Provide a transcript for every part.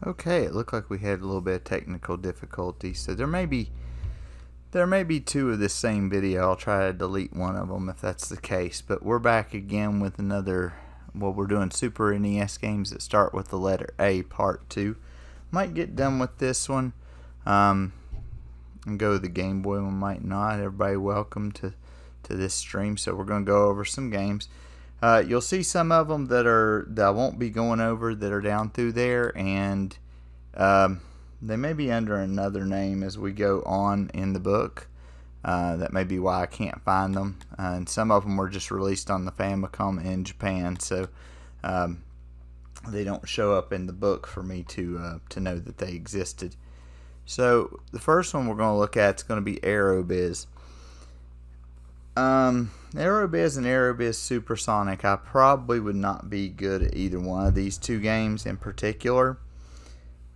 Okay, it looked like we had a little bit of technical difficulty, so there may be two of this same video. I'll try to delete one of them if that's the case. But we're back again with another. Well, we're doing Super NES games that start with the letter A, Part 2. Might get done with this one, and go with the Game Boy one. Might not. Everybody, welcome to this stream. So we're going to go over some games. You'll see some of them that I won't be going over that are down through there, and they may be under another name as we go on in the book. That may be why I can't find them. And some of them were just released on the Famicom in Japan, so they don't show up in the book for me to know that they existed. So the first one we're going to look at is going to be Aerobiz. Aerobiz and Aerobiz Supersonic, I probably would not be good at either one of these two games in particular.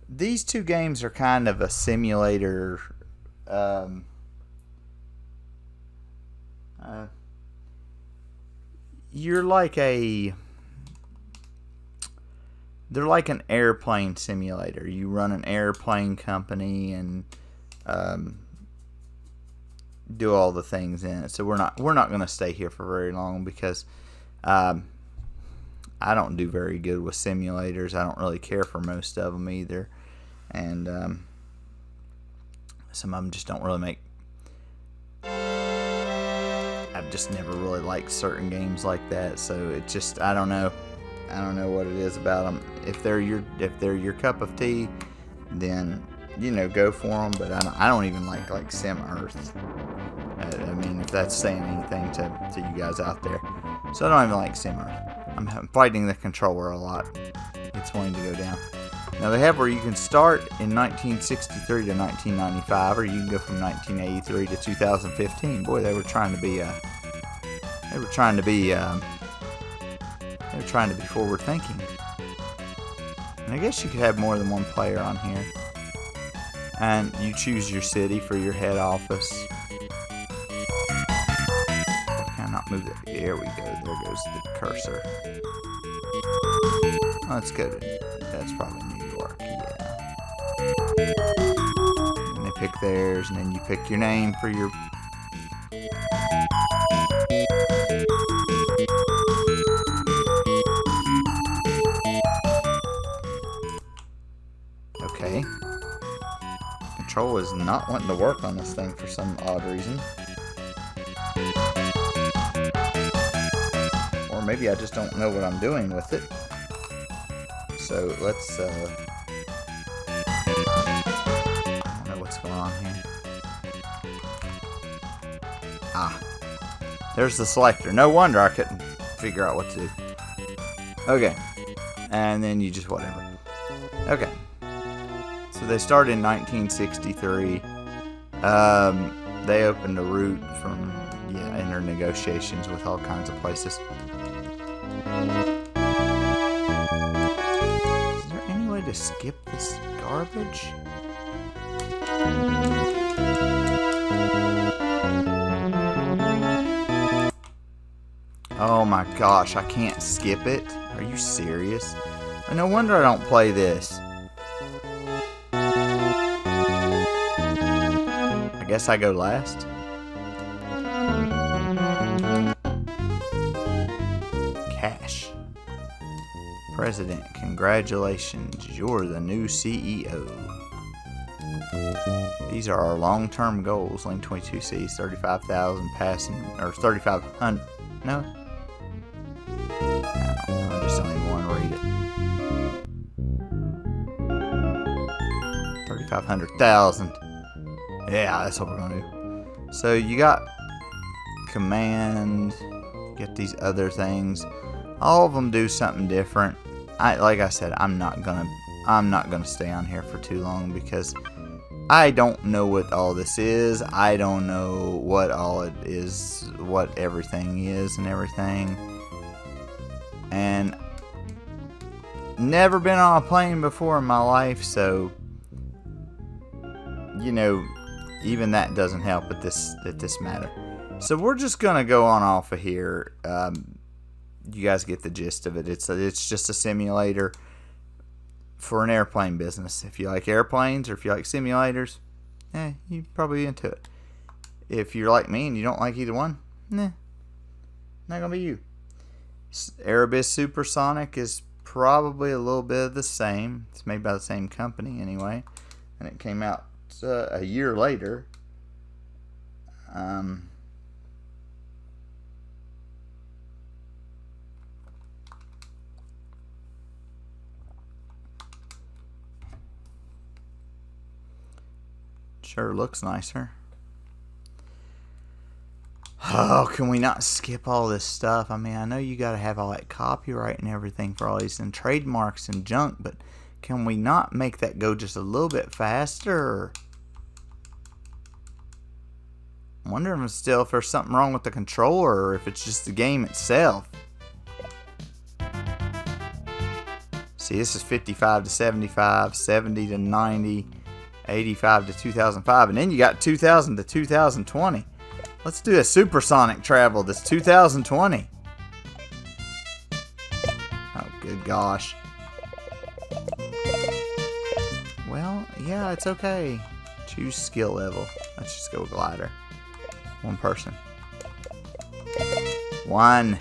These two games are kind of a simulator. They're like an airplane simulator. You run an airplane company and do all the things in it. So we're not going to stay here for very long because I don't do very good with simulators. I don't really care for most of them either, and some of them just don't really make. I've just never really liked certain games like that. So it just I don't know what it is about them. If they're your cup of tea, then go for them. But I don't even like Sim Earth. I mean, if that's saying anything to you guys out there. So I don't even like Sim Earth. I'm fighting the controller a lot. It's wanting to go down. Now they have where you can start in 1963 to 1995, or you can go from 1983 to 2015. Boy, they were trying to be forward thinking. And I guess you could have more than one player on here. And you choose your city for your head office. Can I not move it? There we go. There goes the cursor. Let's go to. That's probably New York. Yeah. And they pick theirs, and then you pick your name for your. Okay. Control is not wanting to work on this thing for some odd reason. Or maybe I just don't know what I'm doing with it. So let's, I don't know what's going on here. Ah. There's the selector. No wonder I couldn't figure out what to do. Okay. And then you just whatever. Okay. So they started in 1963. They opened a route from in their negotiations with all kinds of places. Is there any way to skip this garbage? Oh my gosh, I can't skip it. Are you serious? No wonder I don't play this. I guess I go last. Cash. President, congratulations. You're the new CEO. These are our long-term goals. Link 22C, 35,000 passing, or 3,500. No? I just don't even want to read it. 3,500,000. Yeah, that's what we're going to do. So you got command, get these other things. All of them do something different. Like I said, I'm not gonna stay on here for too long because I don't know what all this is. I don't know what all it is, what everything is and everything. And never been on a plane before in my life, so even that doesn't help at this matter. So we're just gonna go on off of here. You guys get the gist of it. It's just a simulator for an airplane business. If you like airplanes or if you like simulators, you're probably into it. If you're like me and you don't like either one, not gonna be you. Erebus Supersonic is probably a little bit of the same. It's made by the same company anyway, and it came out a year later. Sure looks nicer. Oh, can we not skip all this stuff? I mean, I know you gotta have all that copyright and everything for all these and trademarks and junk, but can we not make that go just a little bit faster? I'm wondering if there's something wrong with the controller or if it's just the game itself. See, this is 55 to 75, 70 to 90, 85 to 2005, and then you got 2000 to 2020. Let's do a supersonic travel that's 2020. Oh, good gosh. Well, yeah, it's okay. Choose skill level. Let's just go glider. One person. One.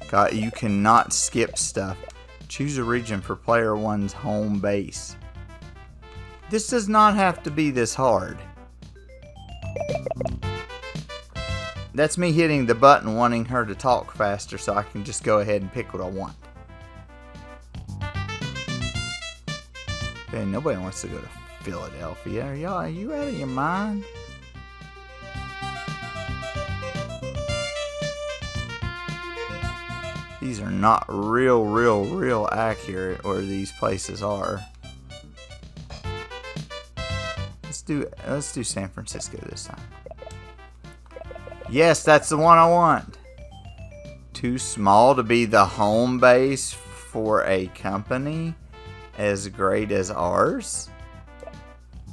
God, you cannot skip stuff. Choose a region for player one's home base. This does not have to be this hard. That's me hitting the button wanting her to talk faster so I can just go ahead and pick what I want. Okay, nobody wants to go to Philadelphia. Are you out of your mind? These are not real accurate where these places are. Let's do San Francisco this time. Yes, that's the one I want. Too small to be the home base for a company as great as ours?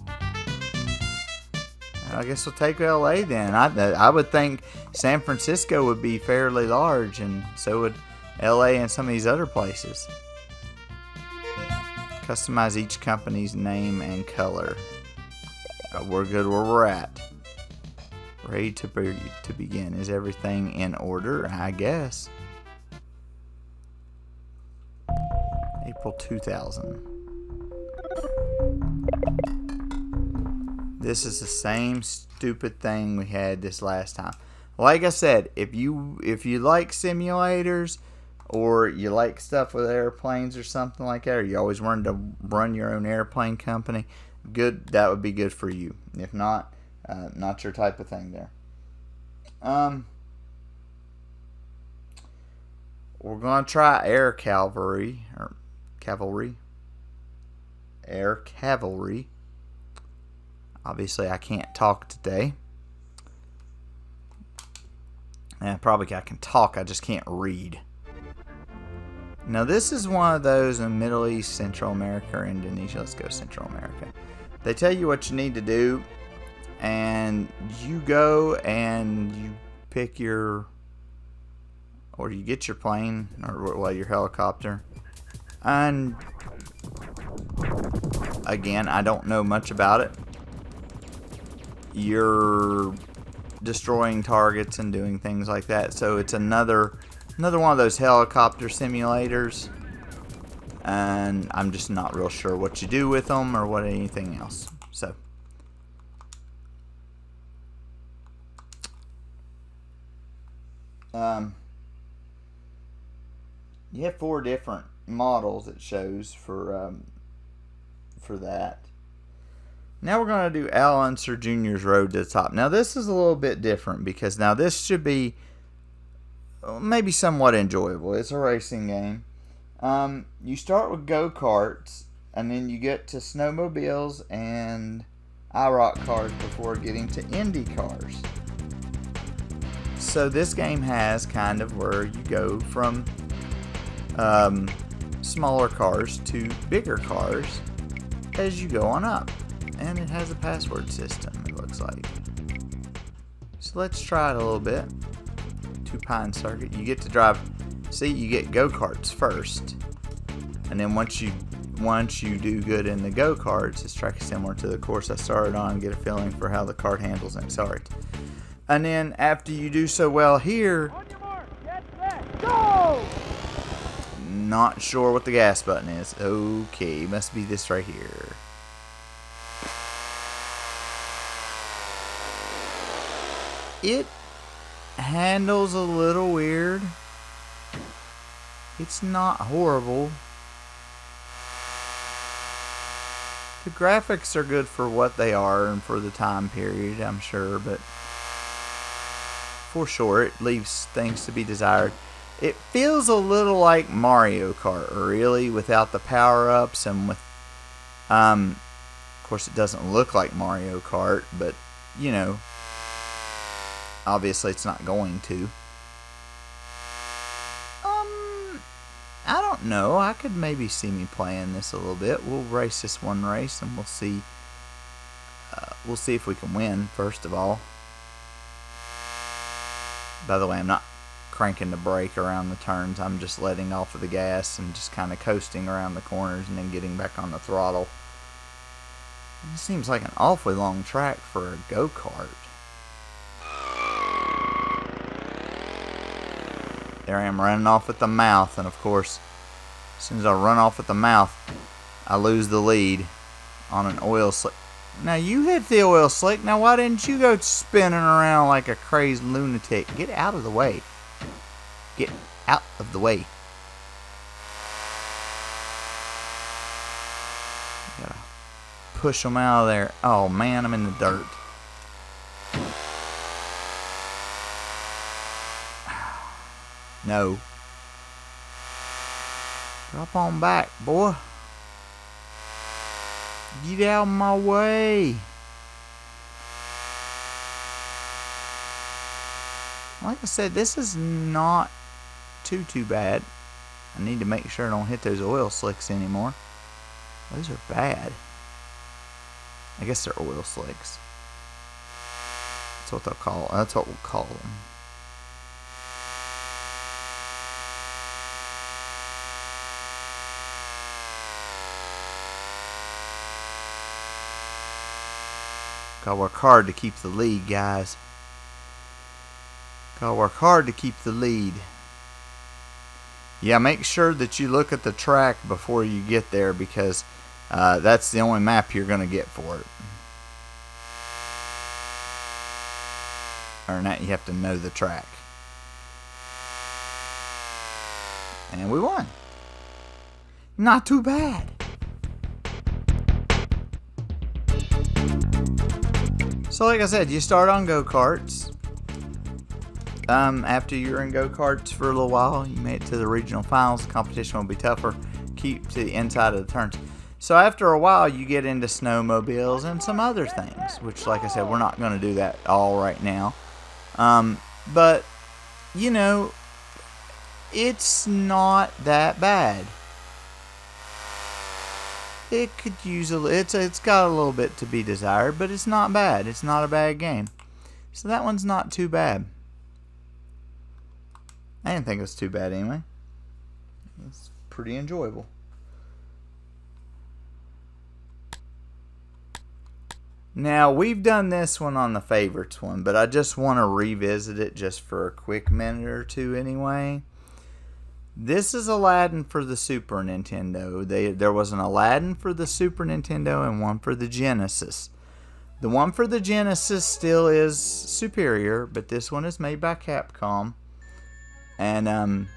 I guess we'll take LA then. I would think San Francisco would be fairly large, and so would LA and some of these other places. Customize each company's name and color. We're good where we're at. Ready to begin. Is everything in order? I guess. April 2000. This is the same stupid thing we had this last time. Like I said, if you like simulators or you like stuff with airplanes or something like that, or you always wanted to run your own airplane company, good, that would be good for you. If not, not your type of thing there. We're gonna try air cavalry. Obviously, I can't talk today. Probably I can talk, I just can't read. Now, this is one of those in Middle East, Central America, or Indonesia. Let's go Central America. They tell you what you need to do, and you go and you pick your, or you get your plane, or your helicopter. And again, I don't know much about it. You're destroying targets and doing things like that. So it's another one of those helicopter simulators, and I'm just not real sure what you do with them or what anything else. So you have 4 different models it shows for that. Now we're going to do Al Unser Jr.'s Road to the Top. Now this is a little bit different because now this should be maybe somewhat enjoyable. It's a racing game. You start with go-karts, and then you get to snowmobiles and IROC cars before getting to Indy cars. So this game has kind of where you go from smaller cars to bigger cars as you go on up. And it has a password system, it looks like. So let's try it a little bit. 2 Pine Circuit. You get to drive. See, you get go-karts first. And then once you once you do good in the go-karts, this track is similar to the course I started on, get a feeling for how the kart handles and accelerates. And then after you do so well here, On your mark, get set, go! not sure what the gas button is. Okay, must be this right here. It handles a little weird. It's not horrible. The graphics are good for what they are and for the time period, I'm sure, but for sure it leaves things to be desired. It feels a little like Mario Kart, really, without the power-ups and with, of course it doesn't look like Mario Kart, but, you know, obviously it's not going to. I don't know. I could maybe see me playing this a little bit. We'll race this one race and we'll see. We'll see if we can win, first of all. By the way, I'm not cranking the brake around the turns. I'm just letting off of the gas and just kind of coasting around the corners and then getting back on the throttle. It seems like an awfully long track for a go-kart. There I am running off at the mouth, and of course, as soon as I run off at the mouth, I lose the lead on an oil slick. Now you hit the oil slick. Now why didn't you go spinning around like a crazed lunatic? Get out of the way. Get out of the way. Gotta push them out of there. Oh man, I'm in the dirt. No. Drop on back, boy. Get out of my way. Like I said, this is not too bad. I need to make sure I don't hit those oil slicks anymore. Those are bad. I guess they're oil slicks. That's what they'll call. That's what we'll call them. Gotta work hard to keep the lead, guys. Gotta work hard to keep the lead. Yeah, make sure that you look at the track before you get there, because that's the only map you're gonna get for it. Or not, you have to know the track. And we won. Not too bad. So like I said, you start on go-karts. After you're in go-karts for a little while, you made it to the regional finals. The competition will be tougher. Keep to the inside of the turns. So after a while, you get into snowmobiles and some other things, which, like I said, we're not going to do that all right now. But, you know, it's not that bad. It could use it's got a little bit to be desired, but it's not bad. It's not a bad game. So that one's not too bad. I didn't think it was too bad anyway. It's pretty enjoyable. Now, we've done this one on the favorites one, but I just want to revisit it just for a quick minute or two anyway. This is Aladdin for the Super Nintendo. There was an Aladdin for the Super Nintendo and one for the Genesis. The one for the Genesis still is superior, but this one is made by Capcom. And,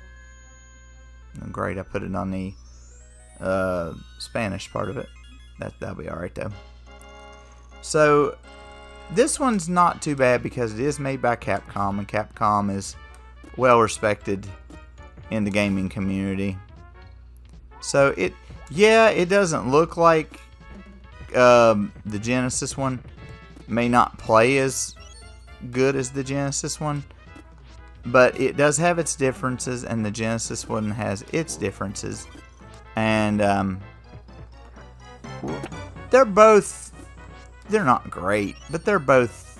great, I put it on the Spanish part of it. That'll be alright though. So, this one's not too bad because it is made by Capcom, and Capcom is well respected in the gaming community. So it doesn't look like the Genesis one. May not play as good as the Genesis one, but it does have its differences, and the Genesis one has its differences. And they're not great, but they're both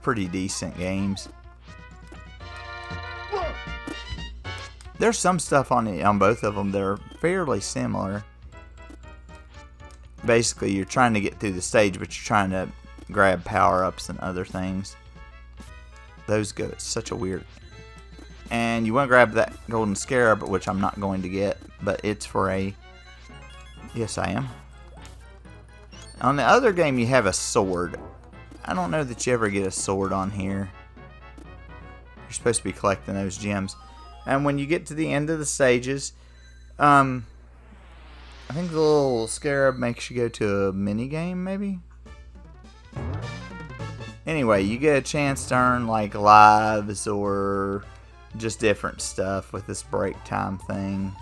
pretty decent games. There's some stuff on both of them that are fairly similar. basically you're trying to get through the stage, but you're trying to grab power-ups and other things. Those go. It's such a weird. And you want to grab that golden scarab, which I'm not going to get, but it's for a. Yes, I am. On the other game, you have a sword. I don't know that you ever get a sword on here. You're supposed to be collecting those gems. And when you get to the end of the stages, I think the little scarab makes you go to a mini game, maybe? Anyway, you get a chance to earn like lives or just different stuff with this break time thing.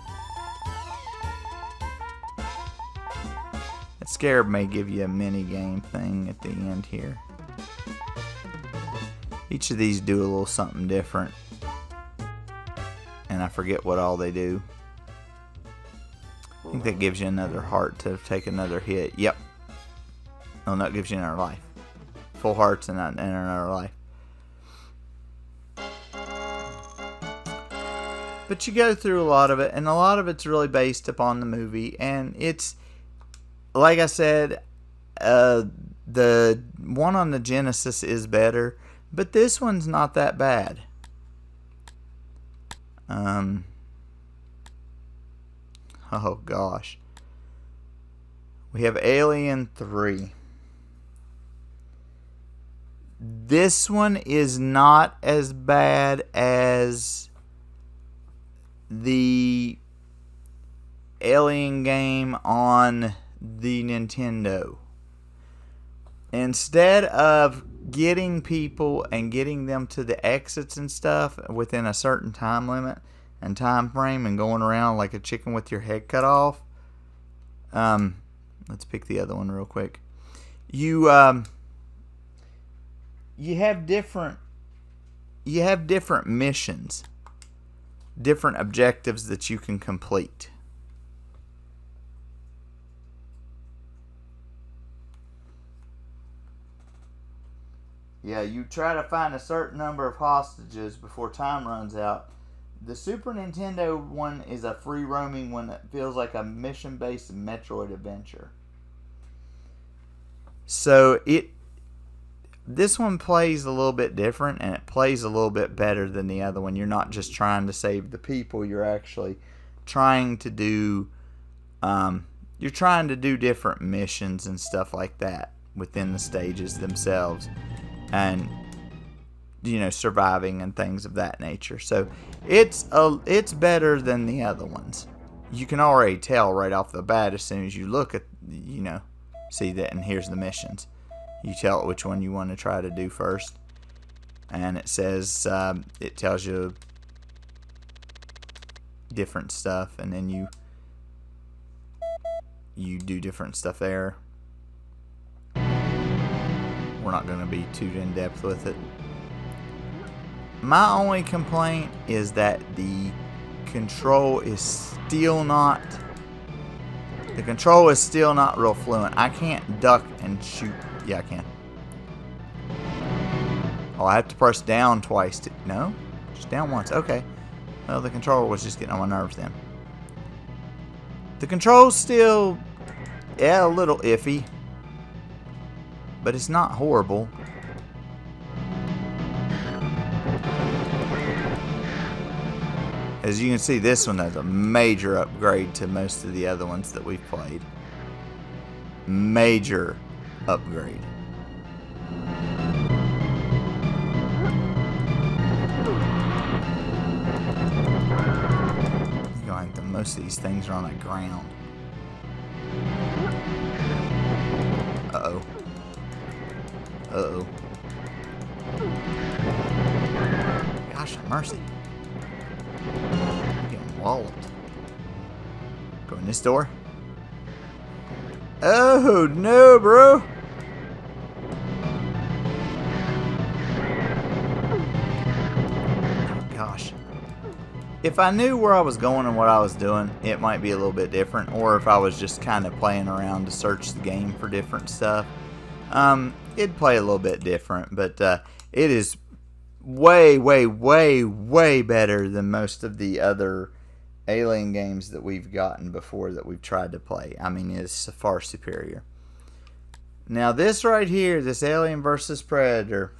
That scarab may give you a mini game thing at the end here. Each of these do a little something different. And I forget what all they do. I think that gives you another heart to take another hit. Yep. Oh, no, it gives you another life. Full hearts and another life. But you go through a lot of it, and a lot of it's really based upon the movie. And it's, like I said, the one on the Genesis is better, but this one's not that bad. Oh gosh. We have Alien 3. This one is not as bad as the Alien game on the Nintendo. Instead of getting people and getting them to the exits and stuff within a certain time limit and time frame and going around like a chicken with your head cut off, let's pick the other one real quick. You have different missions, different objectives that you can complete. Yeah, you try to find a certain number of hostages before time runs out. The Super Nintendo one is a free roaming one that feels like a mission based Metroid adventure. So this one plays a little bit different, and it plays a little bit better than the other one. You're not just trying to save the people, you're actually trying to do different missions and stuff like that within the stages themselves, and surviving and things of that nature. So it's better than the other ones. You can already tell right off the bat as soon as you look at see that, and here's the missions. You tell it which one you want to try to do first, and it says it tells you different stuff, and then you do different stuff there. We're not going to be too in depth with it. My only complaint is that the control is still not real fluent. I can't duck and shoot. Yeah, I can. Oh, I have to press down twice to... No? Just down once. Okay. Well, the controller was just getting on my nerves then. The control's still... yeah, a little iffy. But it's not horrible. As you can see, this one has a major upgrade to most of the other ones that we've played. Major upgrade. Most of these things are on the ground. Uh-oh. Uh-oh. Gosh, mercy. I'm getting walloped. Go in this door. Oh, no, bro. Oh, gosh. If I knew where I was going and what I was doing, it might be a little bit different. Or if I was just kind of playing around to search the game for different stuff, it'd play a little bit different. But it is way, way, way, way better than most of the other Alien games that we've gotten before that we've tried to play. I mean, it's far superior. Now this right here, this Alien vs. Predator,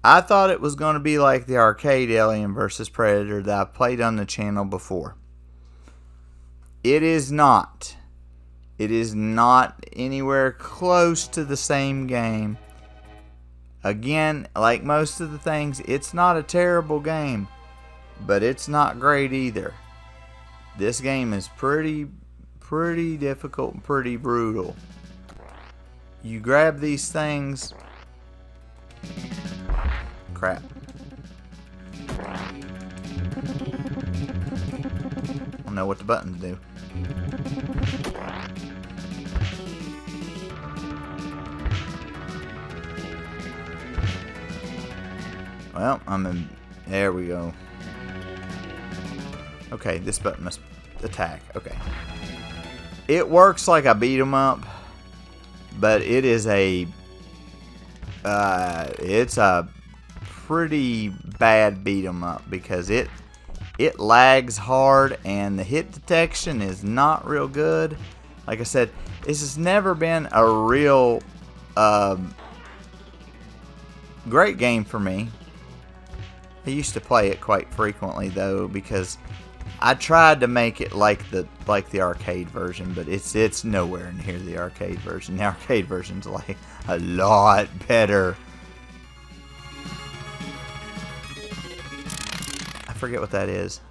I thought it was going to be like the arcade Alien vs. Predator that I played on the channel before. It is not. It is not anywhere close to the same game. Again, like most of the things, it's not a terrible game, but it's not great either. This game is pretty difficult and pretty brutal. You grab these things. Crap. I don't know what the buttons do. Well, I'm in. There we go. Okay, this button must attack. Okay. It works like a beat 'em up, but it is a it's a pretty bad beat 'em up because it lags hard and the hit detection is not real good. Like I said, this has never been a real great game for me. I used to play it quite frequently though because I tried to make it like the arcade version, but it's nowhere near the arcade version. The arcade version's like a lot better. I forget what that is.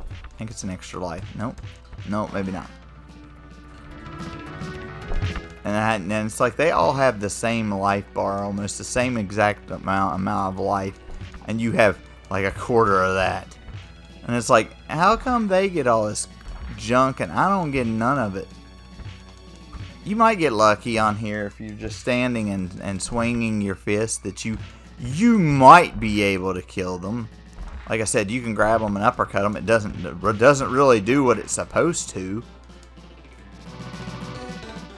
I think it's an extra life. Nope. Nope, maybe not. And it's like they all have the same life bar, almost the same exact amount of life, and you have like a quarter of that. And it's like, how come they get all this junk and I don't get none of it? You might get lucky on here if you're just standing and swinging your fist that you might be able to kill them. Like I said, you can grab them and uppercut them. It doesn't really do what it's supposed to.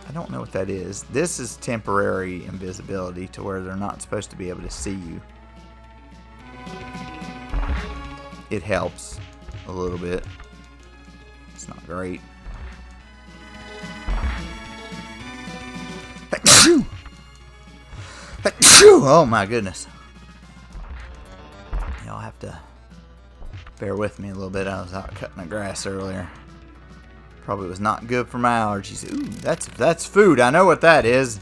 I don't know what that is. This is temporary invisibility to where they're not supposed to be able to see you. It helps a little bit. It's not great. Oh my goodness. Y'all have to bear with me a little bit. I was out cutting the grass earlier. Probably was not good for my allergies. Ooh, that's food. I know what that is.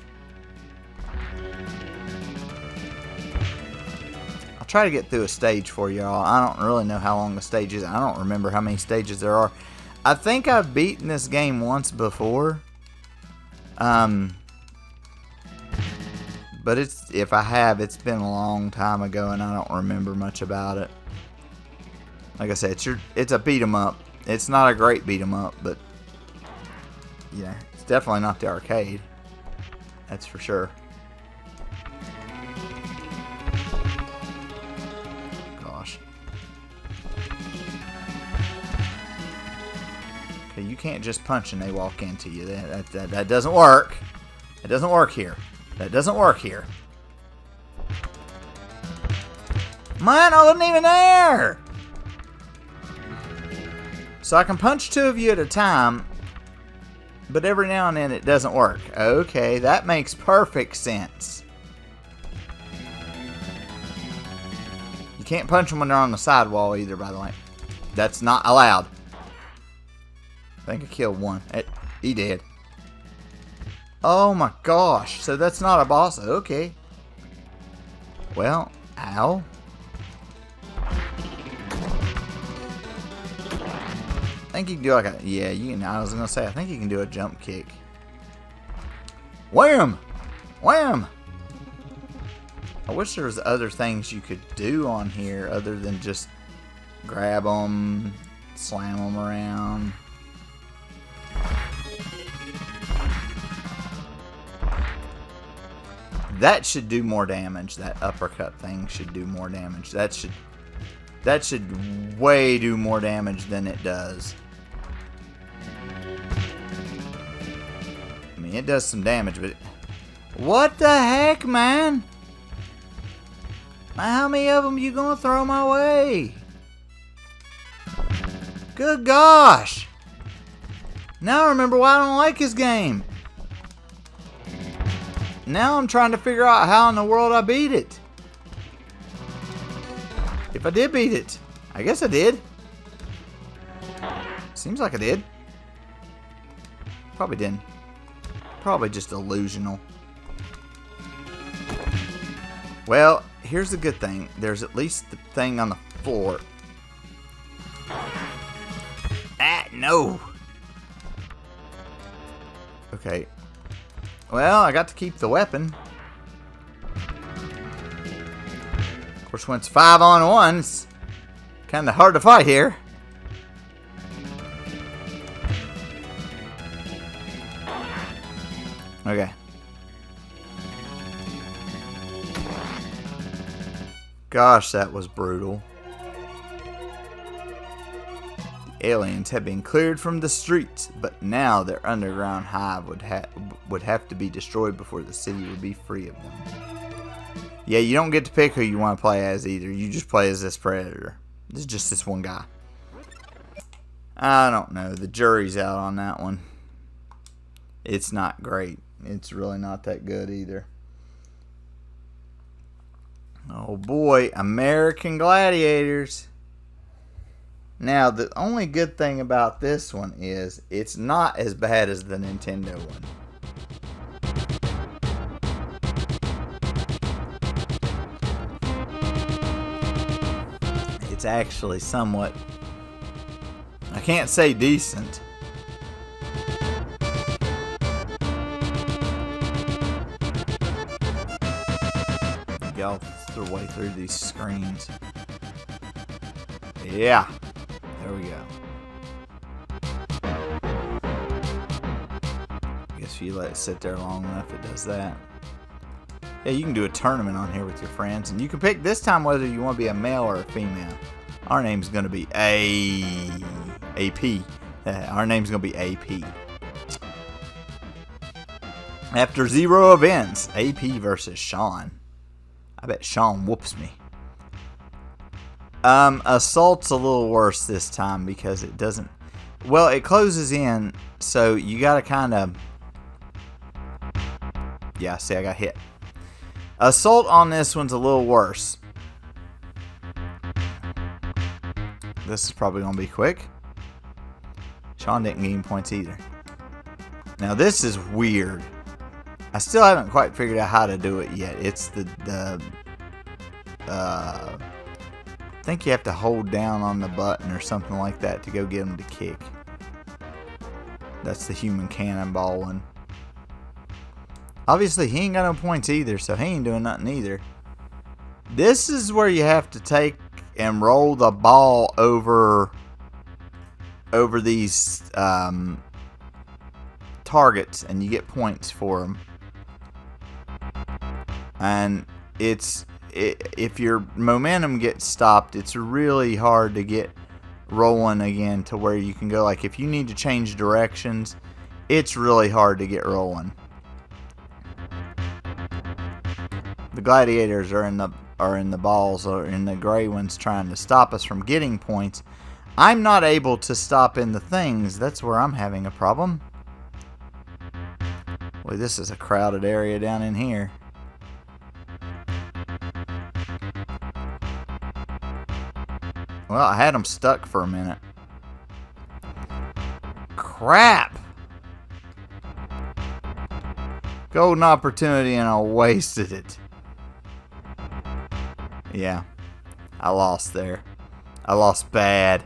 I'll try to get through a stage for y'all. I don't really know how long the stage is. I don't remember how many stages there are. I think I've beaten this game once before. But if I have, it's been a long time ago and I don't remember much about it. Like I said, it's a beat 'em up. It's not a great beat 'em up, but yeah, it's definitely not the arcade. That's for sure. Gosh. Okay, you can't just punch and they walk into you. That doesn't work. It doesn't work here. That doesn't work here. Man, I wasn't even there! So I can punch two of you at a time, but every now and then it doesn't work. Okay, that makes perfect sense. You can't punch them when they're on the sidewall either, by the way. That's not allowed. I think I killed one. He did. Oh my gosh, so that's not a boss. Okay. Well, ow. I think you can do like a, yeah, you can, I was gonna say, I think you can do a jump kick. Wham! Wham! I wish there was other things you could do on here other than just grab them, slam them around. That should do more damage. That uppercut thing should do more damage. That should way do more damage than it does. I mean, it does some damage, but what the heck, man? How many of them you gonna throw my way? Good gosh! Now I remember why I don't like his game. Now I'm trying to figure out how in the world I beat it. If I did beat it. I guess I did. Seems like I did. Probably didn't. Probably just delusional. Well, here's the good thing. There's at least the thing on the floor. Ah, no. Okay. Well, I got to keep the weapon. Of course, when it's 5-on-1, it's kind of hard to fight here. Okay. Gosh, that was brutal. The aliens have been cleared from the streets, but now their underground hive would have to be destroyed before the city would be free of them. Yeah, you don't get to pick who you want to play as either. You just play as this predator. This is just this one guy. I don't know. The jury's out on that one. It's not great. It's really not that good either. Oh boy, American Gladiators. Now, the only good thing about this one is it's not as bad as the Nintendo one. It's actually somewhat, I can't say decent. Y'all the way through these screens. Yeah, there we go. I guess if you let it sit there long enough, it does that. Yeah, you can do a tournament on here with your friends, and you can pick this time whether you want to be a male or a female. Our name's going to be AP. Our name's going to be AP. After 0 events, AP versus Sean. I bet Sean whoops me. Assault's a little worse this time because it doesn't... Well, it closes in, so you gotta kind of... Yeah, see, I got hit. Assault on this one's a little worse. This is probably gonna be quick. Sean didn't gain points either. Now, this is weird. I still haven't quite figured out how to do it yet. It's I think you have to hold down on the button or something like that to go get him to kick. That's the human cannonball one. Obviously, he ain't got no points either, so he ain't doing nothing either. This is where you have to take and roll the ball over these targets, and you get points for them. And if your momentum gets stopped, it's really hard to get rolling again to where you can go. Like if you need to change directions, it's really hard to get rolling. The gladiators are in the balls, or in the gray ones, trying to stop us from getting points. I'm not able to stop in the things. That's where I'm having a problem. Boy, this is a crowded area down in here. Well, I had them stuck for a minute. Crap! Golden opportunity and I wasted it. Yeah, I lost there. I lost bad.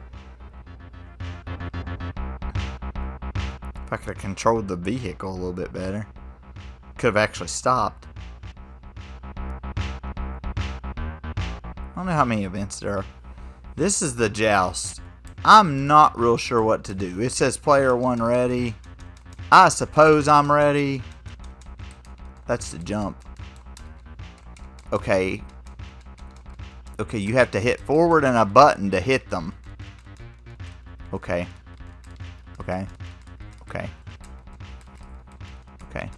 If I could have controlled the vehicle a little bit better, could have actually stopped. I don't know how many events there are. This is the joust. I'm not real sure what to do. It says player 1 ready. I suppose I'm ready. That's the jump. Okay. Okay, you have to hit forward and a button to hit them. Okay. Okay. Okay. Okay.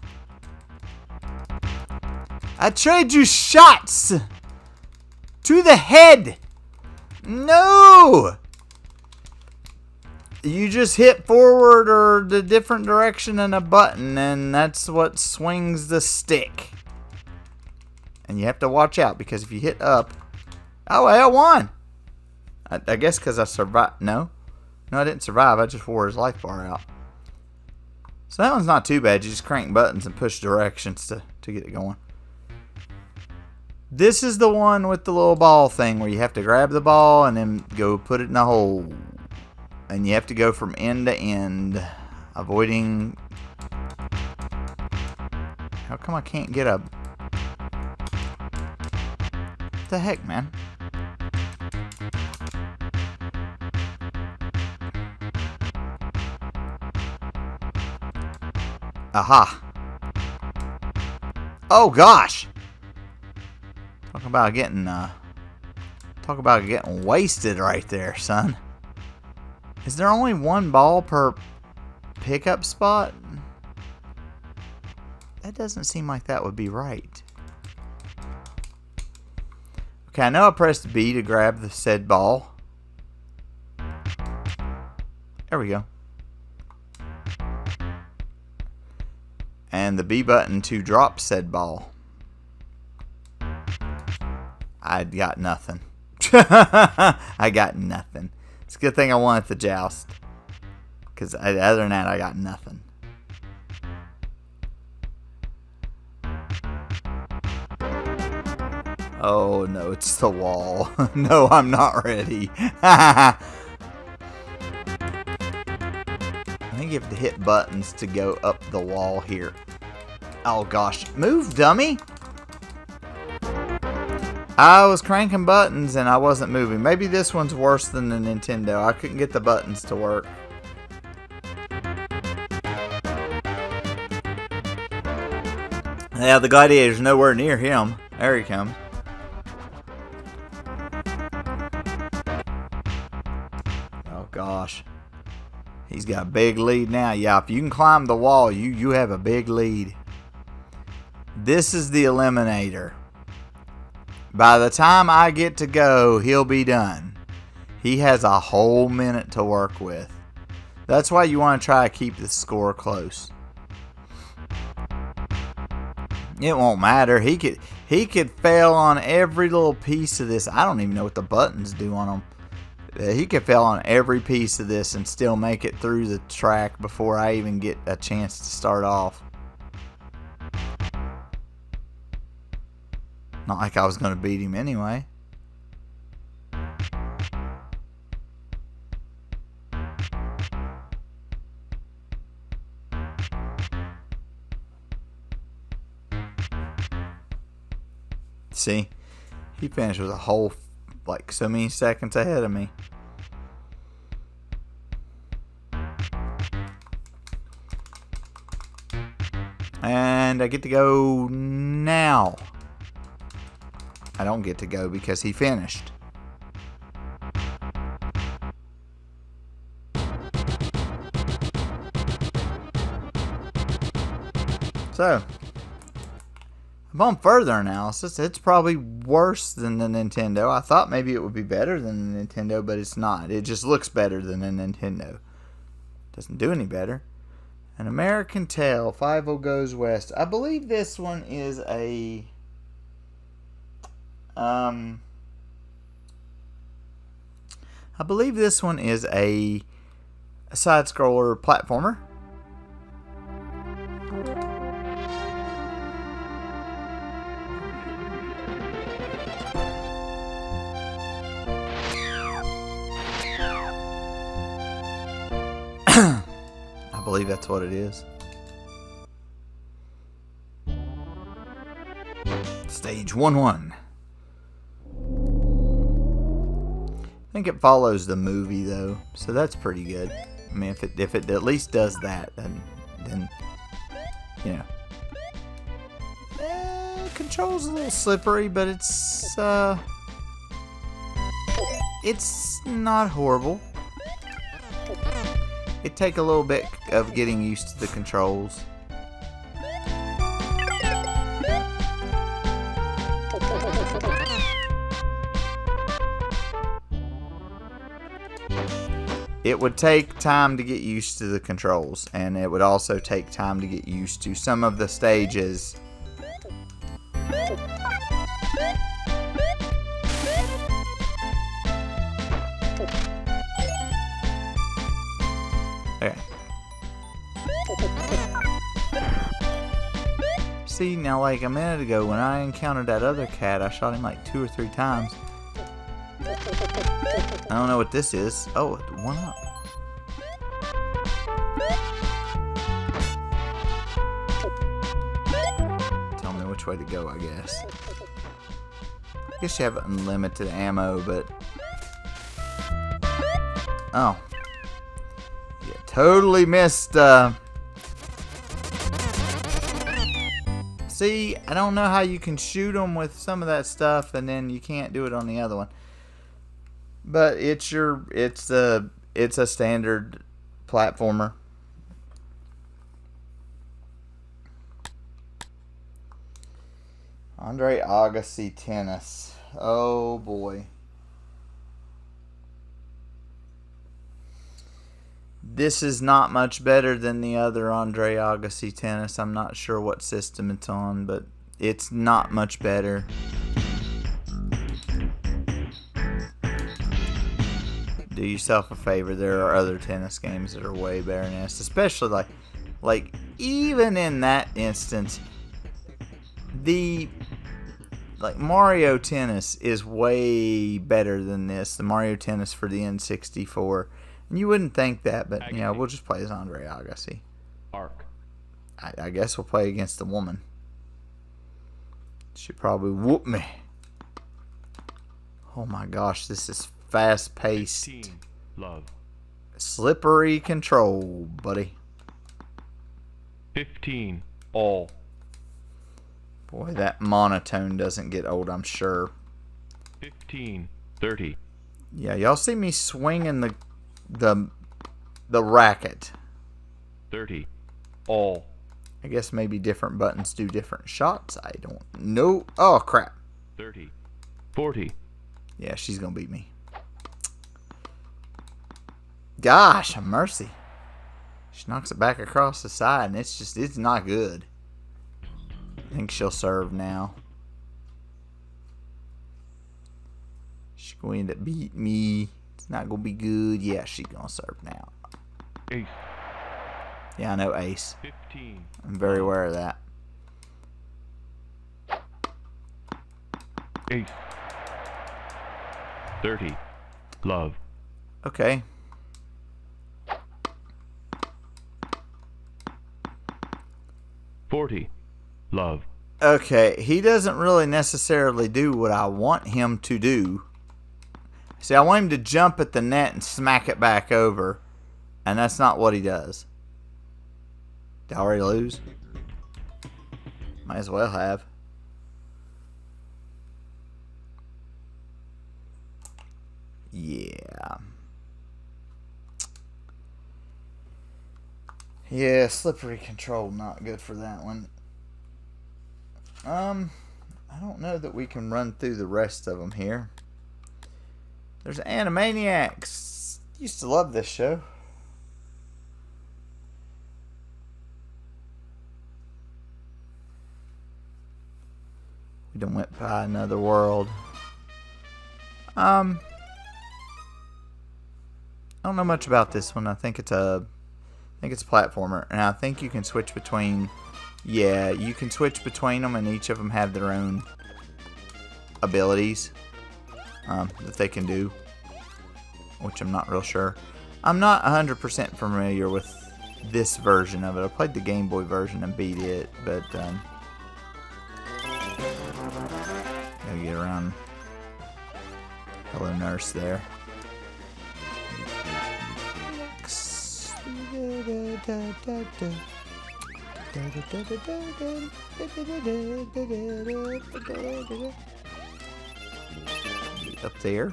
I trade you shots to the head. No! You just hit forward or the different direction in a button, and that's what swings the stick. And you have to watch out, because if you hit up... Oh, I won! I guess because I survived. No, I didn't survive. I just wore his life bar out. So that one's not too bad. You just crank buttons and push directions to get it going. This is the one with the little ball thing where you have to grab the ball and then go put it in the hole. And you have to go from end to end, avoiding... How come I can't get a... What the heck, man? Aha. Oh gosh. Talk about getting wasted right there, son. Is there only one ball per pickup spot? That doesn't seem like that would be right. Okay, I know I pressed B to grab the said ball. There we go. And the B button to drop said ball. I got nothing. I got nothing. It's a good thing I won at the joust. Because other than that, I got nothing. Oh no, it's the wall. No, I'm not ready. I think you have to hit buttons to go up the wall here. Oh gosh. Move, dummy! I was cranking buttons and I wasn't moving. Maybe this one's worse than the Nintendo. I couldn't get the buttons to work. Yeah, the gladiator's nowhere near him. There he comes. Oh gosh. He's got a big lead now. Yeah, if you can climb the wall, you have a big lead. This is the eliminator. By the time I get to go, he'll be done. He has a whole minute to work with. That's why you want to try to keep the score close. It won't matter. He could fail on every little piece of this. I don't even know what the buttons do on them. He could fail on every piece of this and still make it through the track before I even get a chance to start off. Not like I was going to beat him anyway. See? He finished with a whole, like, so many seconds ahead of me. And I get to go now. I don't get to go because he finished. So, upon further analysis, it's probably worse than the Nintendo. I thought maybe it would be better than the Nintendo, but it's not. It just looks better than the Nintendo. Doesn't do any better. An American Tale, 5-0 Goes West. I believe this one is a... I believe this one is a side-scroller platformer. I believe that's what it is. Stage 1-1. I think it follows the movie though, so that's pretty good. I mean, if it at least does that, then you know. Control's a little slippery, but it's not horrible. It'd take a little bit of getting used to the controls. it would take time to get used to the controls, and it would also take time to get used to some of the stages. Okay. See, now like a minute ago when I encountered that other cat, I shot him like 2 or 3 times. I don't know what this is. Oh, 1 up. Tell me which way to go, I guess. I guess you have unlimited ammo, but... Oh. You totally missed, See, I don't know how you can shoot them with some of that stuff and then you can't do it on the other one. But it's a standard platformer. Andre Agassi tennis. Oh boy. This is not much better than the other Andre Agassi tennis. I'm not sure what system it's on, but it's not much better. Do yourself a favor. There are other tennis games that are way better than this, especially like even in that instance, Mario Tennis is way better than this. The Mario Tennis for the N64. And you wouldn't think that, but you know, we'll just play as Andre Agassi. Arc. I guess we'll play against the woman. She'll probably whoop me. Oh my gosh, this is fast paced. 15. Love. Slippery control, buddy. 15. All. Boy, that monotone doesn't get old, I'm sure. 15. 30. Yeah, y'all see me swinging the racket. 30. All. I guess maybe different buttons do different shots. I don't know. Oh, crap. 30. 40. Yeah, she's going to beat me. Gosh, a mercy. She knocks it back across the side, and it's not good. I think she'll serve now. She's going to beat me. It's not going to be good. Yeah, she's going to serve now. Ace. Yeah, I know ace. 15. I'm very aware of that. Ace. 30. Love. Okay. $40. Love. Okay, he doesn't really necessarily do what I want him to do. See, I want him to jump at the net and smack it back over, and that's not what he does. Did I already lose? Might as well have. Yeah. Yeah, slippery control, not good for that one. I don't know that we can run through the rest of them here. There's Animaniacs. Used to love this show. We done went by another world. I don't know much about this one. I think it's a platformer, and I think you can switch between. Yeah, you can switch between them, and each of them have their own abilities that they can do, which I'm not real sure. I'm not 100% familiar with this version of it. I played the Game Boy version and beat it, but gotta get around. Hello, nurse there. Up there.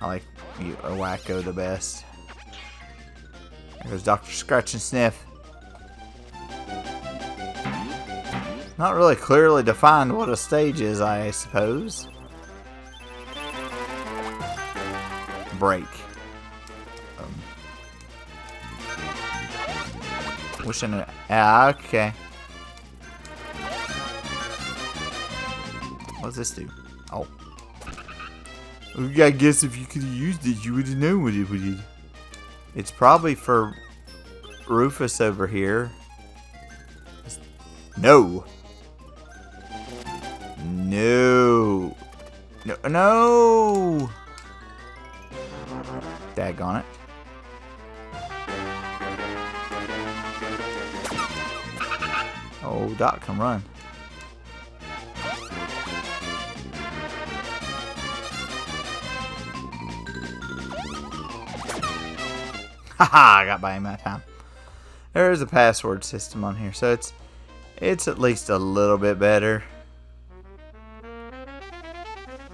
I like you, Wacko, the best. There goes Dr. Scratch and Sniff. Not really clearly defined what a stage is, I suppose. break. Wish I knew. Ah, okay. What's this do? Oh. I guess if you could have used it, you would have known what it would. It's probably for Rufus over here. No. No. No. No. Daggone it. Oh, Doc can run. Haha, I got by him that time. There is a password system on here, so it's at least a little bit better.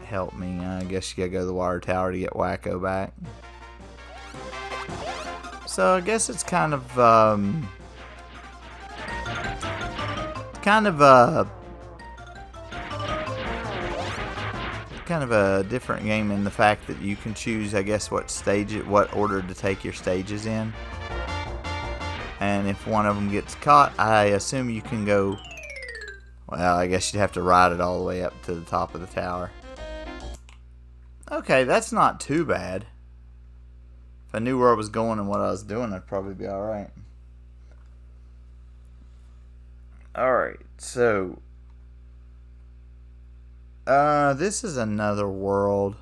Help me. I guess you gotta go to the water tower to get Wacko back. So I guess it's kind of a different game in the fact that you can choose, I guess, what order to take your stages in. And if one of them gets caught, I assume you can go. Well, I guess you'd have to ride it all the way up to the top of the tower. Okay, that's not too bad. If I knew where I was going and what I was doing, I'd probably be alright. Alright, so this is another world.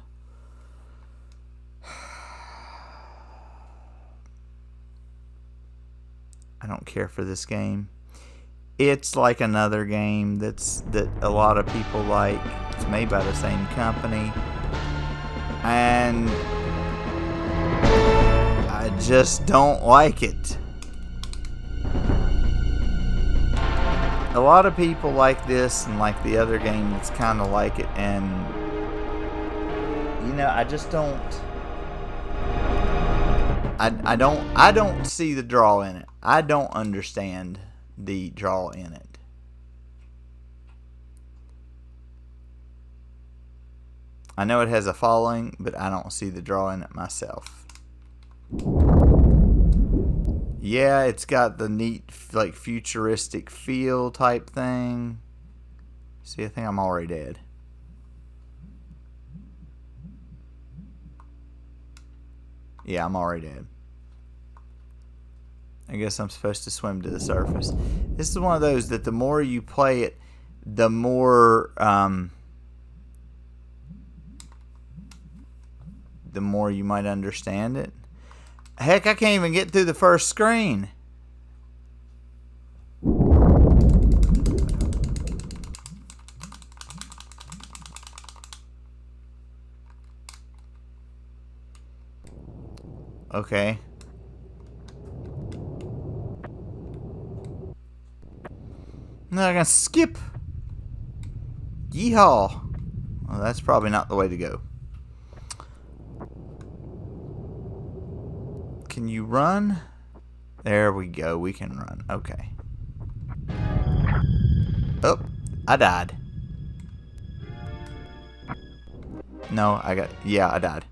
I don't care for this game. It's like another game that a lot of people like. It's made by the same company. And I just don't like it. A lot of people like this and like the other game that's kind of like it, and you know, I just don't. I don't see the draw in it. I don't understand the draw in it. I know it has a following, but I don't see the draw in it myself. Yeah, it's got the neat, like, futuristic feel type thing. See, I think I'm already dead. Yeah, I'm already dead. I guess I'm supposed to swim to the surface. This is one of those that the more you play it, the more you might understand it. Heck, I can't even get through the first screen. Okay. Now I can skip. Yeehaw. Well, that's probably not the way to go. Can you run? There we go. We can run. Okay. Oh, I died. No, yeah, I died.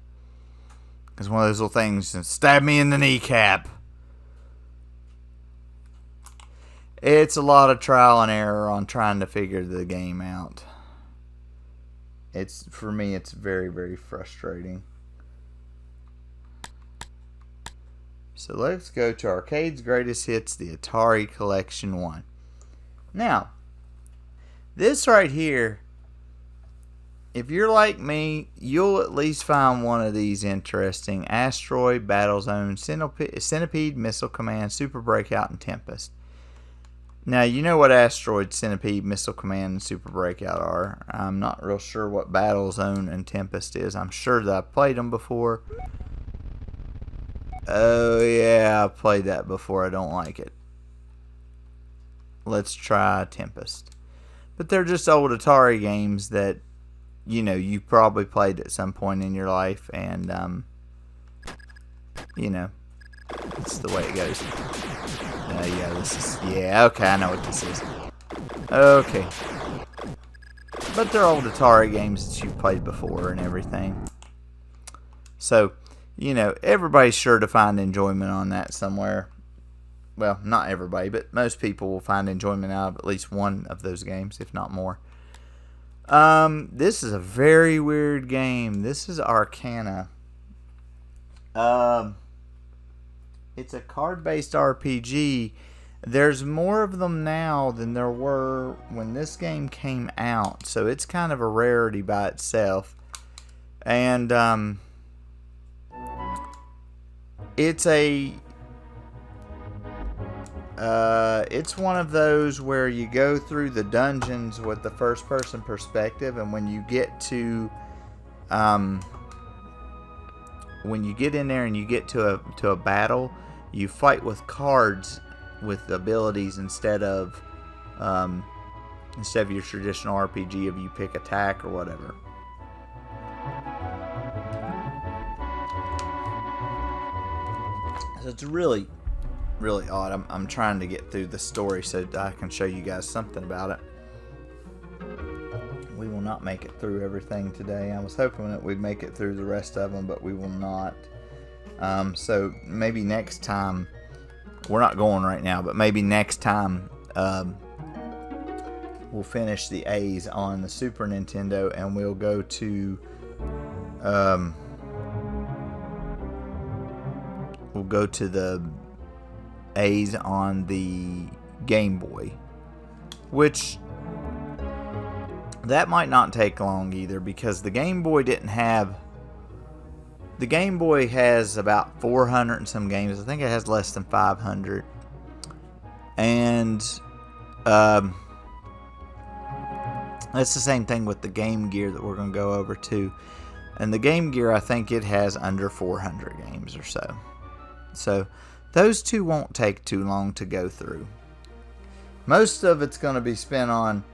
Because one of those little things stabbed me in the kneecap. It's a lot of trial and error on trying to figure the game out. For me, it's very, very frustrating. So let's go to Arcade's Greatest Hits, the Atari Collection 1. Now, this right here, if you're like me, you'll at least find one of these interesting. Asteroid, Battlezone, Centipede, Missile Command, Super Breakout, and Tempest. Now, you know what Asteroid, Centipede, Missile Command, and Super Breakout are. I'm not real sure what Battlezone and Tempest is. I'm sure that I've played them before. Oh, yeah, I've played that before. I don't like it. Let's try Tempest. But they're just old Atari games that, you know, you probably played at some point in your life. And, you know, it's the way it goes. Yeah, this is... Yeah, okay, I know what this is. Okay. But they're old Atari games that you've played before and everything. So, you know, everybody's sure to find enjoyment on that somewhere. Well, not everybody, but most people will find enjoyment out of at least one of those games, if not more. This is a very weird game. This is Arcana. It's a card-based RPG. There's more of them now than there were when this game came out, so it's kind of a rarity by itself. And it's one of those where you go through the dungeons with the first-person perspective, and when you get to when you get in there and you get to a battle, you fight with cards with abilities instead of your traditional RPG of you pick attack or whatever. So it's really odd. I'm trying to get through the story so that I can show you guys something about it. We will not make it through everything today. I was hoping that we'd make it through the rest of them, but we will not. So maybe next time, we're not going right now, but maybe next time we'll finish the A's on the Super Nintendo, and we'll go to the A's on the Game Boy, which that might not take long either, because the Game Boy didn't have. The Game Boy has about 400 and some games. I think it has less than 500. And that's the same thing with the Game Gear that we're going to go over to. And the Game Gear, I think it has under 400 games or so. So those two won't take too long to go through. Most of it's going to be spent on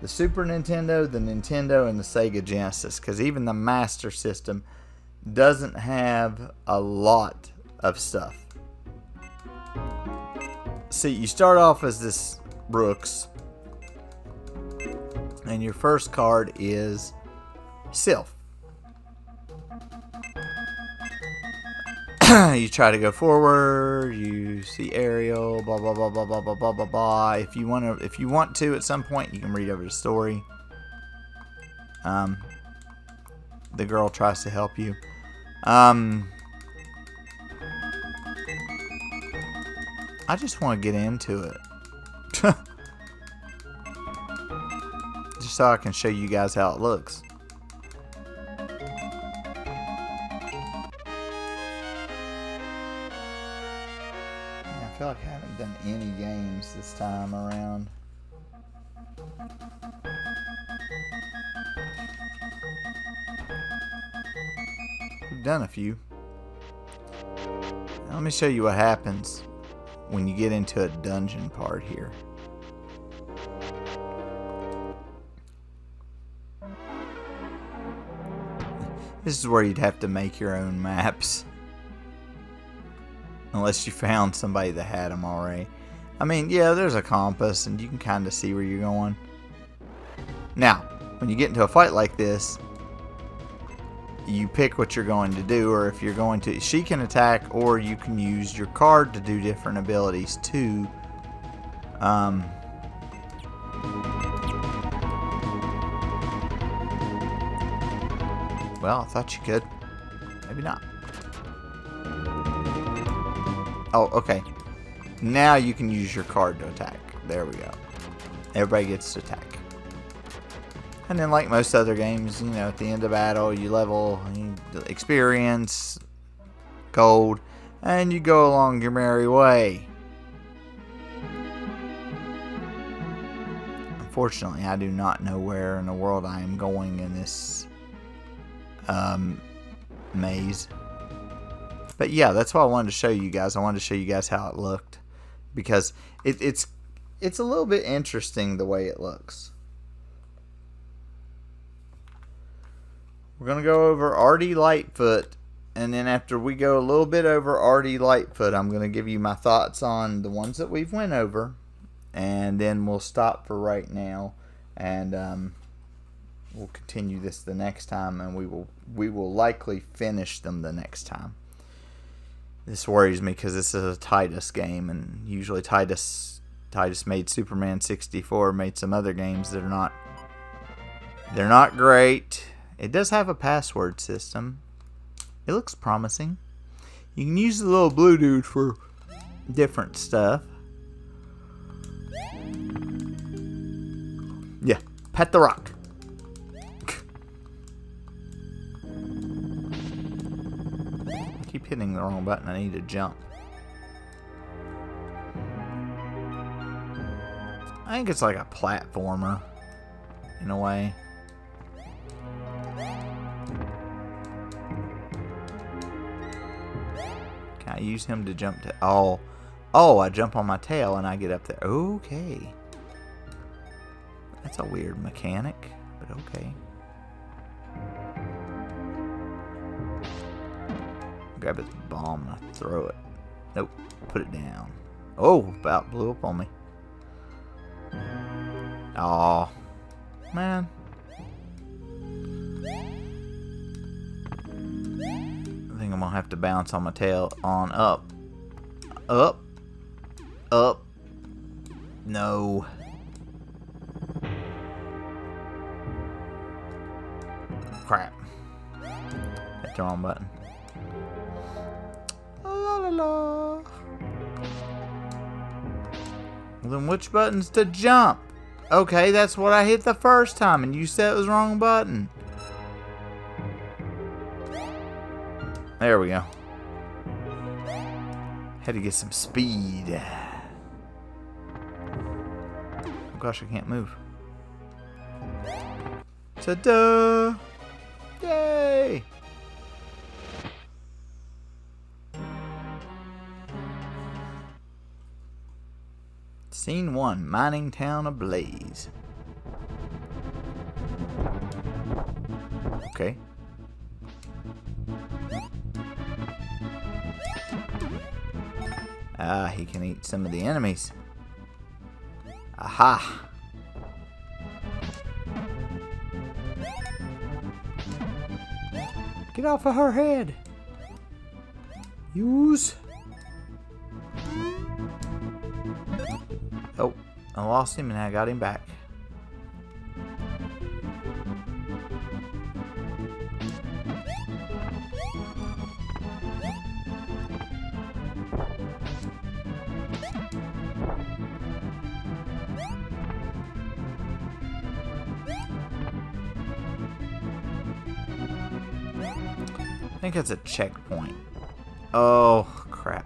the Super Nintendo, the Nintendo, and the Sega Genesis, because even the Master System doesn't have a lot of stuff. See, you start off as this Brooks, and your first card is Sylph. You try to go forward, you see Ariel, blah blah blah blah blah blah blah blah blah. If you want to at some point, you can read over the story. The girl tries to help you. I just want to get into it. Just so I can show you guys how it looks. I feel like I haven't done any games this time around. We've done a few. Now let me show you what happens when you get into a dungeon part here. This is where you'd have to make your own maps. Unless you found somebody that had them already. I mean, yeah, there's a compass and you can kind of see where you're going. Now, when you get into a fight like this, you pick what you're going to do, or if you're going to, she can attack, or you can use your card to do different abilities too. Well, I thought you could. Maybe not. Oh, okay. Now you can use your card to attack. There we go. Everybody gets to attack. And then, like most other games, you know, at the end of battle, you level experience, gold, and you go along your merry way. Unfortunately, I do not know where in the world I am going in this maze. But yeah, that's what I wanted to show you guys. I wanted to show you guys how it looked, because it's a little bit interesting the way it looks. We're going to go over Artie Lightfoot, and then after we go a little bit over Artie Lightfoot, I'm going to give you my thoughts on the ones that we've went over, and then we'll stop for right now, and we'll continue this the next time, and we will likely finish them the next time. This worries me because this is a Titus game, and usually Titus made Superman 64, made some other games that are not great. It does have a password system. It looks promising. You can use the little blue dude for different stuff. Yeah, pet the rock. I keep hitting the wrong button. I need to jump. I think it's like a platformer in a way. Can I use him to jump to... Oh, I jump on my tail and I get up there. Okay. That's a weird mechanic, but okay. Grab his bomb and I throw it. Nope, put it down. Oh, about blew up on me. Aw, man. I think I'm gonna have to bounce on my tail on up. Up. Up. No. Crap. Hit the wrong button. La la la. Well, then which button's to jump? Okay, that's what I hit the first time, and you said it was the wrong button. There we go. Had to get some speed. Oh gosh, I can't move. Ta-da! Yay! Scene 1, mining town ablaze. Okay. Ah, he can eat some of the enemies. Aha! Get off of her head! Use! Oh, I lost him and I got him back. I think that's a checkpoint. Oh, crap.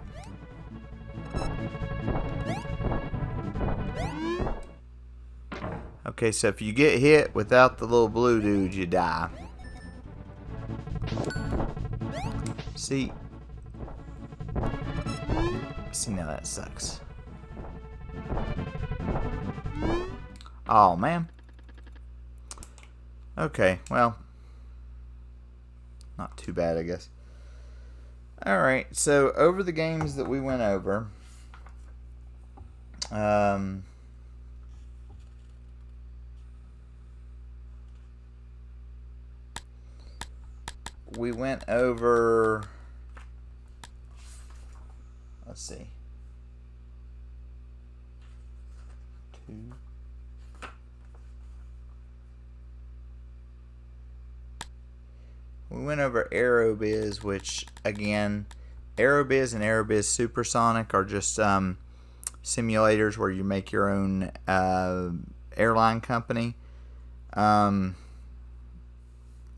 Okay, so if you get hit without the little blue dude, you die. See, now that sucks. Oh, man. Okay, well, not too bad, I guess. Alright, so over the games that we went over, we went over, let's see, 2. We went over Aerobiz, which, again, Aerobiz and Aerobiz Supersonic are just simulators where you make your own airline company.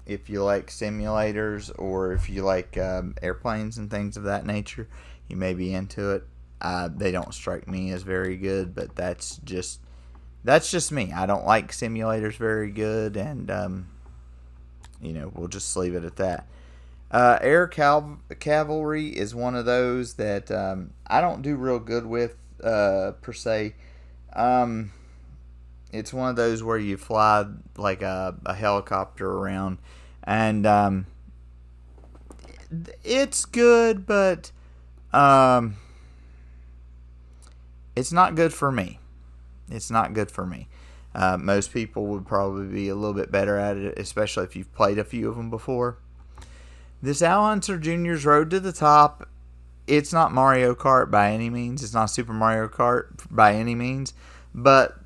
If you like simulators or if you like airplanes and things of that nature, you may be into it. They don't strike me as very good, but that's just me. I don't like simulators very good, and you know, we'll just leave it at that. Air Cavalry is one of those that I don't do real good with per se. It's one of those where you fly like a helicopter around, and it's good, but it's not good for me. It's not good for me. Most people would probably be a little bit better at it, especially if you've played a few of them before. This Al Unser Jr.'s Road to the Top it's not Mario Kart by any means. It's not Super Mario Kart by any means. But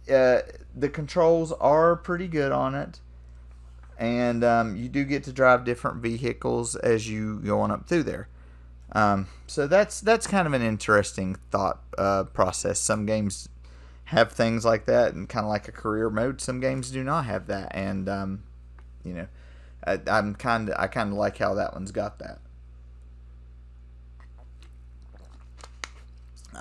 the controls are pretty good on it. And you do get to drive different vehicles as you go on up through there. So that's kind of an interesting thought process. Some games have things like that, and kind of like a career mode. Some games do not have that, and I kind of like how that one's got that.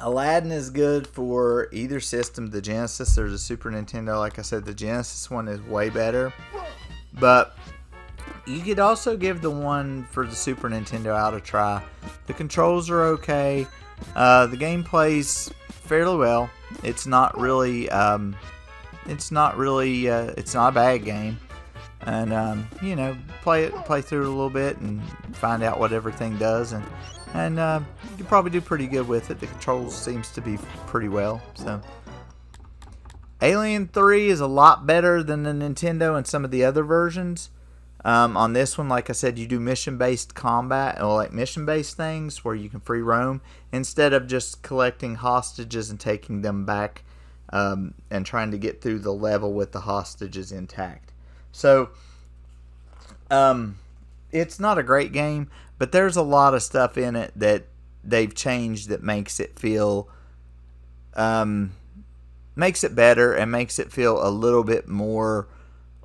Aladdin is good for either system, the Genesis or the Super Nintendo. Like I said, the Genesis one is way better. But you could also give the one for the Super Nintendo out a try. The controls are okay. The game plays fairly well. It's not really it's not a bad game. And play through it a little bit and find out what everything does, and you can probably do pretty good with it. The controls seems to be pretty well. So Alien 3 is a lot better than the Nintendo and some of the other versions. On this one, like I said, you do mission-based combat, or like mission-based things where you can free roam instead of just collecting hostages and taking them back and trying to get through the level with the hostages intact. So it's not a great game, but there's a lot of stuff in it that they've changed that makes it feel makes it better and makes it feel a little bit more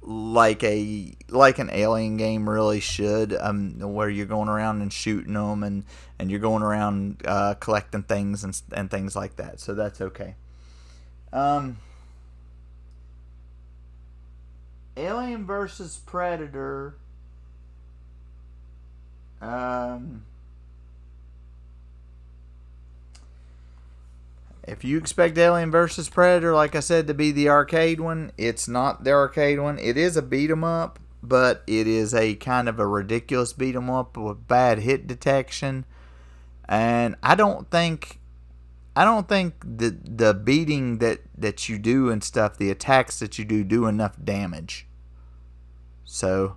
like an Alien game really should, where you're going around and shooting them and you're going around collecting things and things like that. So that's okay. Alien versus Predator. If you expect Alien vs. Predator, like I said, to be the arcade one, it's not the arcade one. It is a beat 'em up, but it is a kind of a ridiculous beat 'em up with bad hit detection. And I don't think the beating that you do and stuff, the attacks that you do enough damage. So,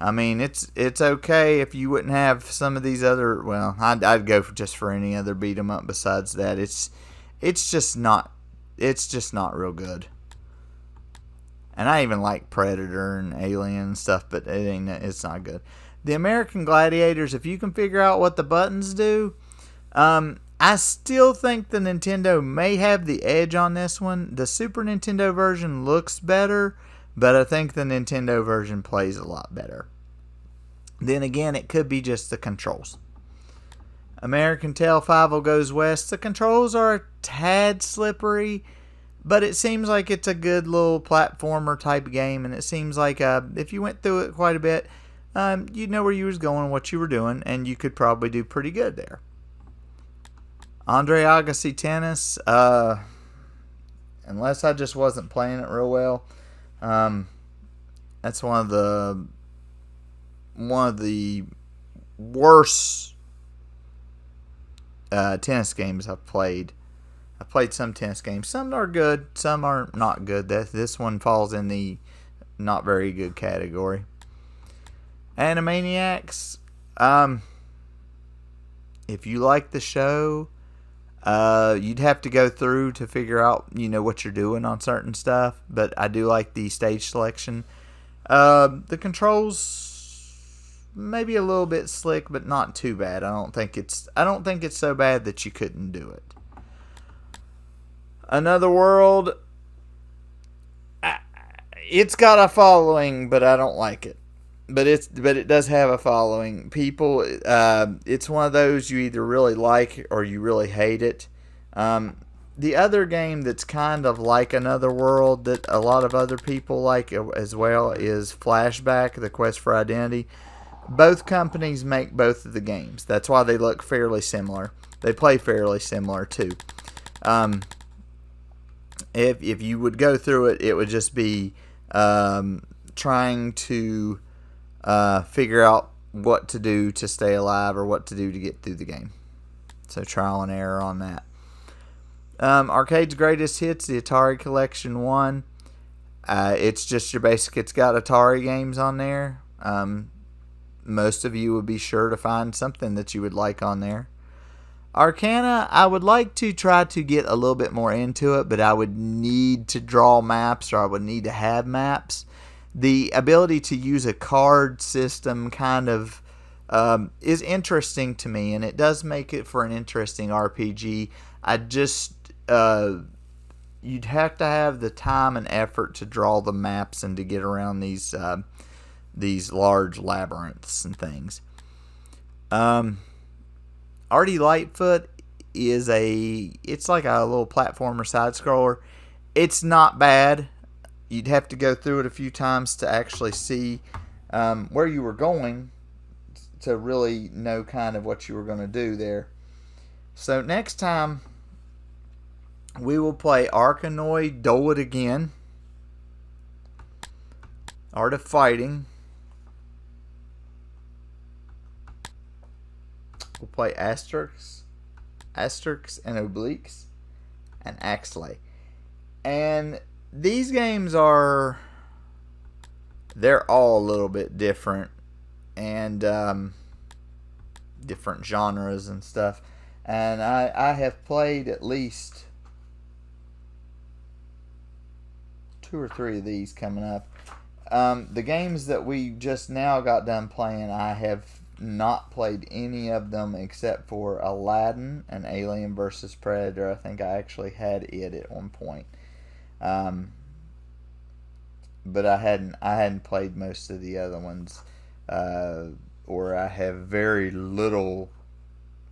I mean, it's okay if you wouldn't have some of these other. Well, I'd go for any other beat 'em up besides that. It's just not real good. And I even like Predator and Alien and stuff, but it's not good. The American Gladiators, if you can figure out what the buttons do, I still think the Nintendo may have the edge on this one. The Super Nintendo version looks better, but I think the Nintendo version plays a lot better. Then again, it could be just the controls. American Tail 5 Goes West. The controls are a tad slippery, but it seems like it's a good little platformer type game, and it seems like if you went through it quite a bit, you'd know where you was going, what you were doing, and you could probably do pretty good there. Andre Agassi Tennis, unless I just wasn't playing it real well, that's one of the worst tennis games I've played. I've played some tennis games. Some are good, some are not good. This one falls in the not very good category. Animaniacs, if you like the show, you'd have to go through to figure out what you're doing on certain stuff, but I do like the stage selection. The controls maybe a little bit slick, but not too bad. I don't think it's so bad that you couldn't do it. Another World, it's got a following, but I don't like it. But it does have a following. People, it's one of those you either really like or you really hate it. The other game that's kind of like Another World that a lot of other people like as well is Flashback: The Quest for Identity. Both companies make both of the games. That's why they look fairly similar. They play fairly similar too. If you would go through it, it would just be trying to figure out what to do to stay alive or what to do to get through the game. So trial and error on that. Arcade's Greatest Hits, the Atari Collection 1. It's just your basic. It's got Atari games on there. Most of you would be sure to find something that you would like on there. Arcana, I would like to try to get a little bit more into it, but I would need to draw maps, or I would need to have maps. The ability to use a card system kind of is interesting to me, and it does make it for an interesting RPG. I just you'd have to have the time and effort to draw the maps and to get around these large labyrinths and things. Artie Lightfoot is it's like a little platformer side scroller. It's not bad. You'd have to go through it a few times to actually see where you were going, to really know kind of what you were going to do there. So next time we will play Arkanoid Dole It Again, Art of Fighting. We'll play Asterix and Obliques, and Axley. And these games they're all a little bit different, and different genres and stuff. And I have played at least 2 or 3 of these coming up. The games that we just now got done playing, I have not played any of them except for Aladdin and Alien vs. Predator. I think I actually had it at one point. But I hadn't played most of the other ones, or I have very little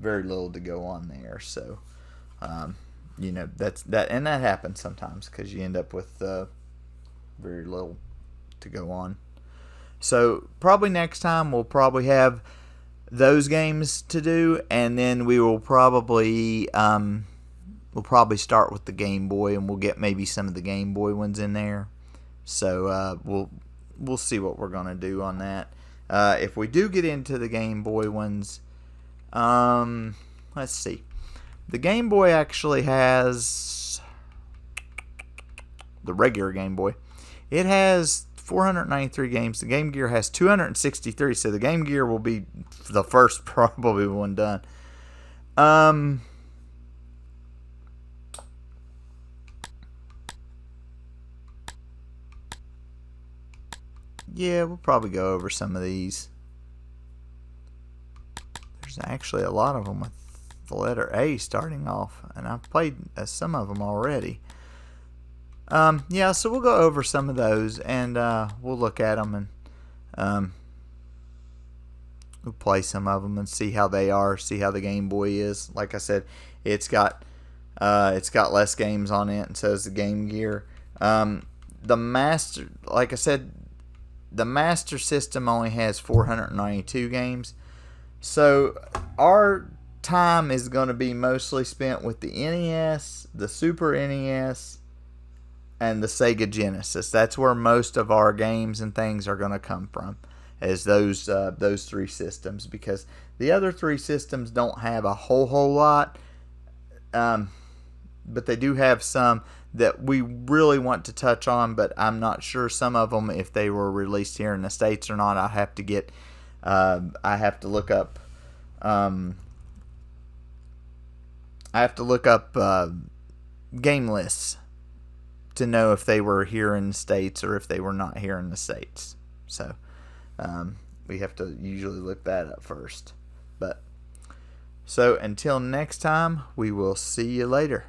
to go on there. So, that happens sometimes because you end up with very little to go on. So probably next time we'll probably have those games to do, and then we will probably start with the Game Boy, and we'll get maybe some of the Game Boy ones in there. So we'll see what we're gonna do on that. If we do get into the Game Boy ones, let's see. The Game Boy actually has the regular Game Boy. It has 493 games. The Game Gear has 263, so the Game Gear will be the first probably one done. Yeah, we'll probably go over some of these. There's actually a lot of them with the letter A starting off, and I've played some of them already. Yeah, so we'll go over some of those, and we'll look at them, and we'll play some of them and see how they are, see how the Game Boy is. Like I said, it's got less games on it, and so is the Game Gear. The Master, like I said, the Master System only has 492 games, so our time is going to be mostly spent with the NES, the Super NES, and the Sega Genesis. That's where most of our games and things are going to come from, as those 3 systems, because the other 3 systems don't have a whole lot, but they do have some that we really want to touch on, but I'm not sure some of them, if they were released here in the States or not. I have to look up game lists to know if they were here in the States or if they were not here in the States. So we have to usually look that up first. So until next time, we will see you later.